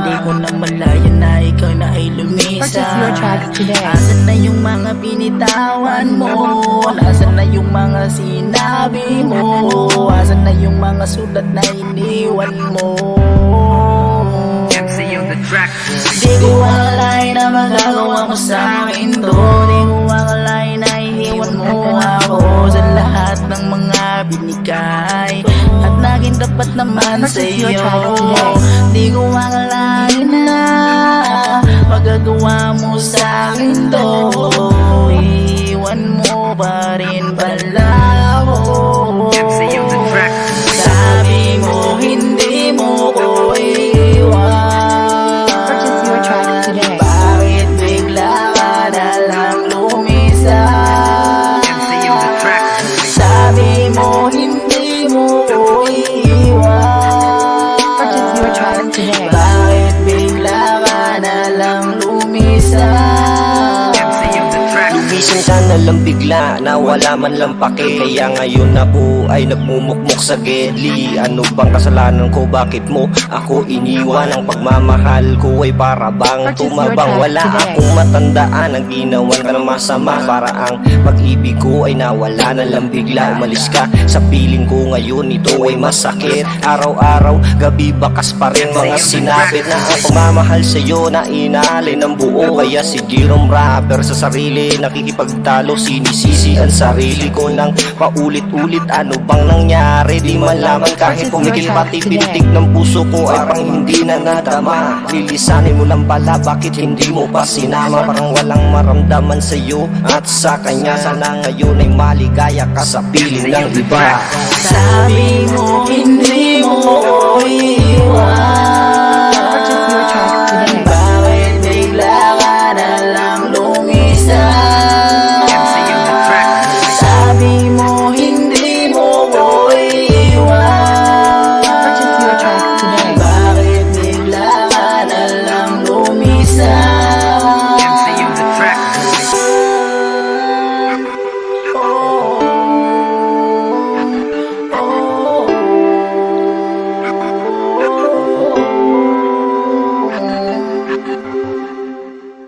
Di ko na malaya na ikaw na ay lumisan. Asan na yung mga binitawan mo? Asan na yung mga sinabi mo? Asan na yung mga sulat na iniwan mo? Di ko akalain na magagawa mo sa akin to. Di ko akalain na iiwan mo ako sa lahat ng mga binigay at naging tapat naman sa'yo. Di ko akalain na magagawa mo sa akin to. Iiwan mo pa rin pala ako. Sabi mo hindi mo ko iiwan. Bakit bigla ka na lang lumisan? Sabi mo hindi mo ko iiwan. Bakit bigla ka na lang lumisan? Lumisan ka na lang bigla na wala man lang pake. Kaya ngayon na po ay nagmumukmok sa gedli. Ano bang kasalanan ko? Bakit mo ako iniwan? Ang pagmamahal ko ay para bang tumabang. Wala akong matandaan ang ginawan ka ng masama. Para ang pag-ibig ko ay nawala na lang bigla. Umalis ka sa piling ko ngayon, ito ay masakit. Araw-araw, gabi bakas pa rin mga sinapit na ang pagmamahal sa'yo na inalay ng buo. Kaya si Jerome rapper sa sarili nakikipagtalo, sinisisi ang sarili ko ng paulit-ulit. Ano bang nangyari? Di malaman kahit pumikil pati pintig ng puso ko ay pang hindi na nadama. Lilisanin mo lang pala, bakit hindi mo pa sinama? Parang walang maramdaman sa'yo at sa kanya. Sana ngayon ay maligaya ka sa piling ng iba. Sabi mo hindi mo ko iiwan.